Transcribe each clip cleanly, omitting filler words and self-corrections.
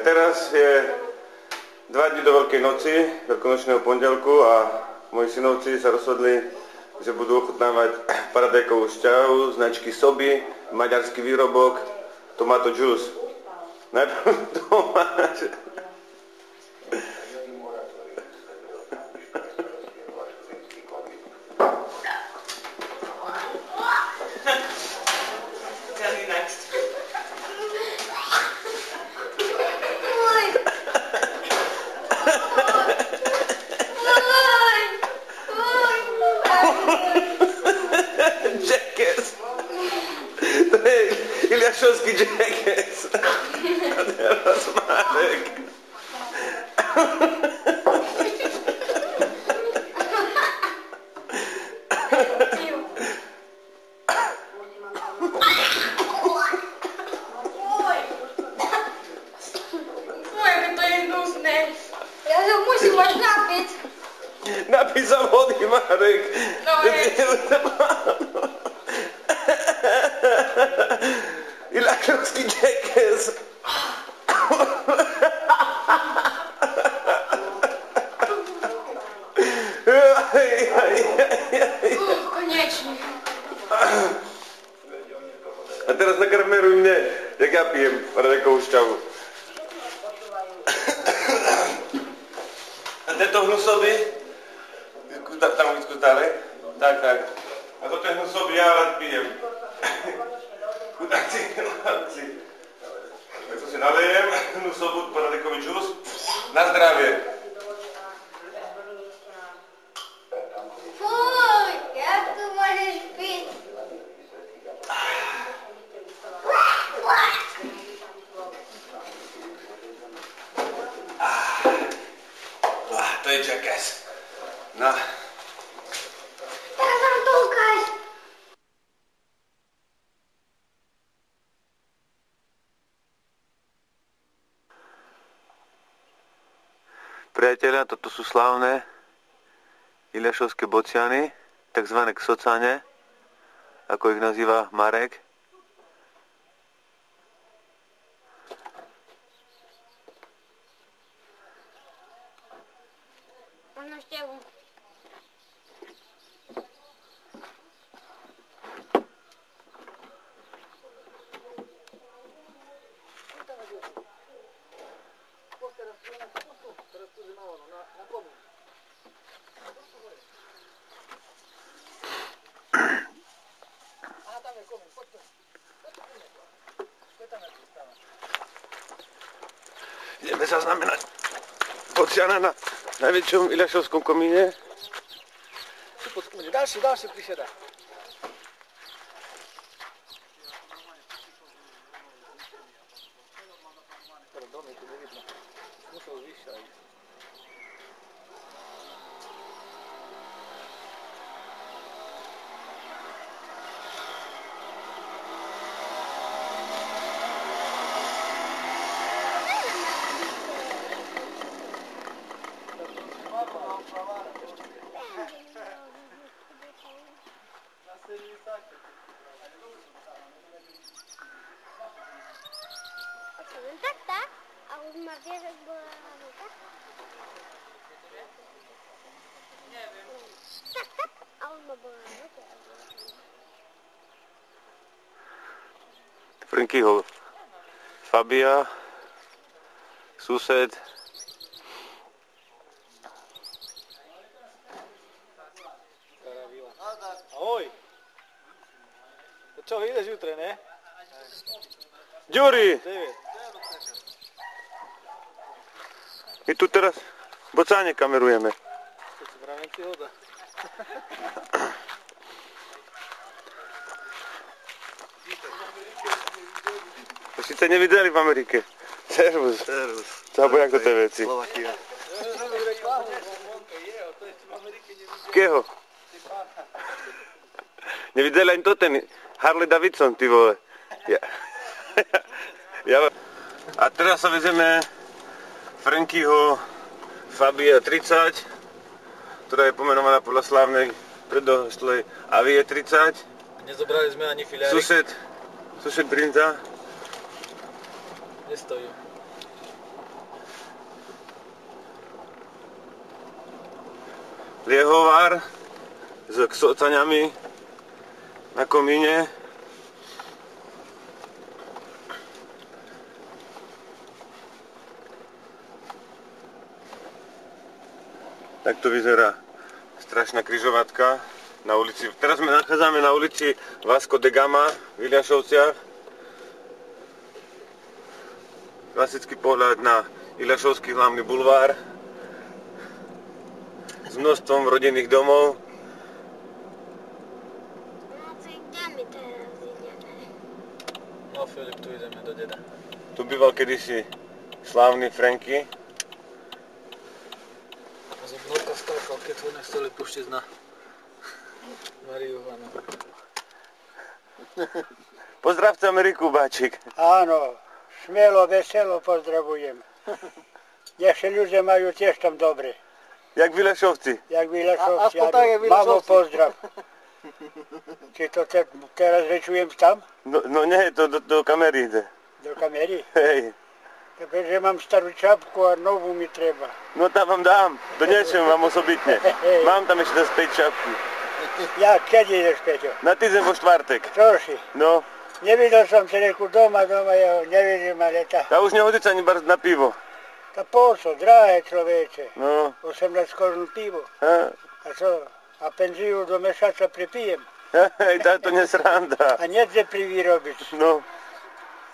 Teraz je 2 dní do Veľkej noci, veľkonočného pondelku a moji synovci sa rozhodli, že budú ochutnávať paradajkovú šťavu, značky Sobi, maďarský výrobok, tomato juice. Najprv tomáš. Iliášovský Jackass. A teraz Marek. To je hnusné. Ja sa musím až napiť. Napij sa vody, Marek. No Iliášovský Jackass. Konečne. A teraz nakameruj mne, jak ja pijem paradajkovú šťavu. A tento hnusový, tam vyskútali? Tak. A toto je hnusový, ja rád pijem. Chudáci. Tak to si nalejem, hnusovú paradajkový džús. Na zdravie. Fuj, jak tu môžeš piť? To je Jackass. No. Teraz nám to ukáž. Priatelia, toto sú slávne iliášovské bociany, takzvané ksocane, ako ich nazýva Marek. Možno šťavu. Ideme zaznamenať bociana na najväčšom iliášovskom komíne. Další přišedá. Tak? A už ma vie, že bola hlavnka? Neviem. Tak. A už ma bola hlavnka. Frankyho Fabia, sused. Ahoj. To čo, vyjdeš jutre, ne? Ďuri, 9. my tu teraz bocáne kamerujeme. To si mravenci hoda. To síce nevideli v Amerike. Servus. Čau, jak to tie veci? Slovakia. Keho? Nevideli ani to ten Harley Davidson, ty vole. A teraz sa vezeme Frankyho Fabia 30, ktorá je pomenovaná podľa slávnej predošlej Avie 30. Nezobrali sme ani filiárik. Sused Brinza. Nestojí. liehovár s ksocaňami na komíne. Takto vyzerá strašná križovatka na ulici. Teraz sme nachádzame na ulici Vasco de Gama v Iliašovciach. Klasický pohľad na Iliašovský hlavný bulvár s množstvom rodinných domov. Kde my teraz ideme? No Filip, tu ideme do deda. Tu býval kedysi slávny Franky. A som vnúka skákal, keď ho nechceli puštiť na Mariu Ivanu. Pozdravte Ameriku, Báčik. Áno, smelo, veselo pozdravujem. Nech sa ľudia majú tiež tam dobre. Jak v Iliašovci. Jak v Iliašovci, aspoň tak, jak v Iliašovci. Mamo, pozdrav. Či to teraz rečujem tam? No nie, to do kamery ide. Do kamery? Hej. Takže mám starú čapku a novú mi treba. No tam vám dám, doniesiem vám osobitne. Mám tam ešte späť čapku. Ja, kedy ideš, Peťo? Na týždeň vo štvrtek. Čoši? No, Nevidel som Tereku doma, ja ho nevidím, ale a už nehodí sa ani barz na pivo. tá poco, drahé človeče. No, 18 korun pivo. ha, A co? A penziu do mešaca pripijem. hej, táto nesranda. A nedze privyrobiť. No,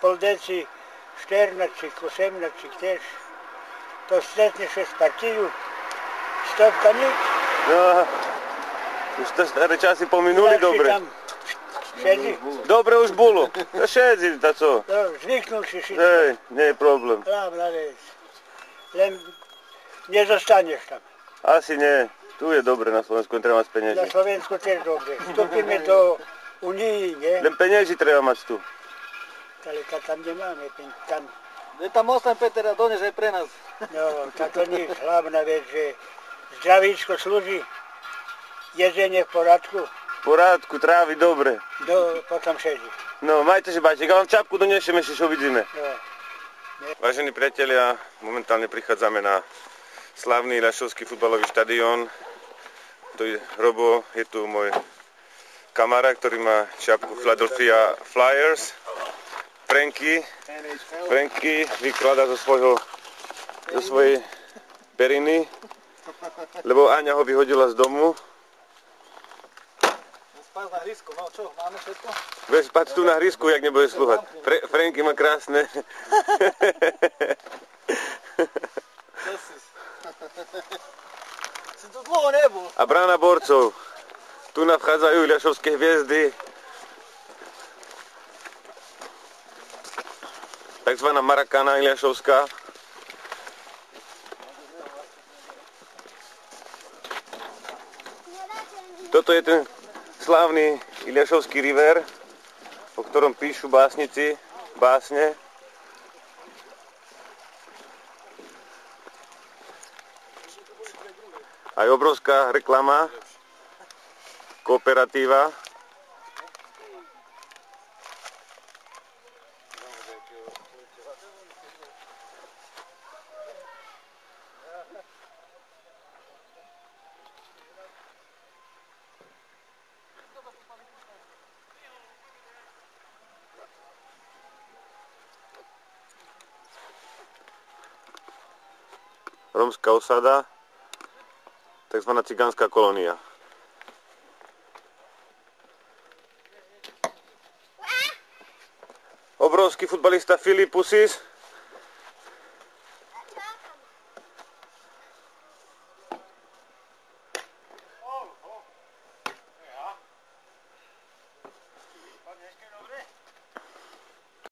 Pol deci, 14, 18 tiež. To stretneš z partiu, stovka nič. no, už to staré časy pominuli, Jak si dobre. tam sedí. Dobre už bolo. No šedzi, tá co? No, zvyknul si si. Hej, nie je problém. Hlavná vec. Len nezostaneš tam. Asi nie. Tu je dobre na Slovensku, treba mať Na peniazy. Slovensku tiež dobre. Vstúpime do Unii, nie? Len peniazy treba mať tu. Ale tam nemáme. Tam, Je tam ostan Peter a dones aj pre nás. no, táto nič. Hlavná vec, že zdravíčko slúži. Jedzenie v poradku. V porádku, trávi dobre. Potom sedí. No, majte sa, Báček, ja vám čapku doniesiem, ešte čo vidíme. No. Vážení priatelia, momentálne prichádzame na slávny Iliašovský futbalový štadión. Tu je Robo, je tu môj kamarát, ktorý má čapku Philadelphia Flyers. Franky vykladá zo svojej periny, lebo Áňa ho vyhodila z domu. Spás na hrísku, no čo, máme všetko? Budeš spať tu na hrísku, jak nebude slúchať. Franky má krásne. Si tu dlho nebol. A brána borcov. Tu vchádzajú Iliašovské hviezdy. Takzvaná Marakana Iliašovská. Toto je ten slávny Iliašovský river, o ktorom píšu básnici básne. Aj obrovská reklama, kooperatíva. Rómska osada, takzvaná cigánska kolónia. Obrovský futbalista Filip Pusis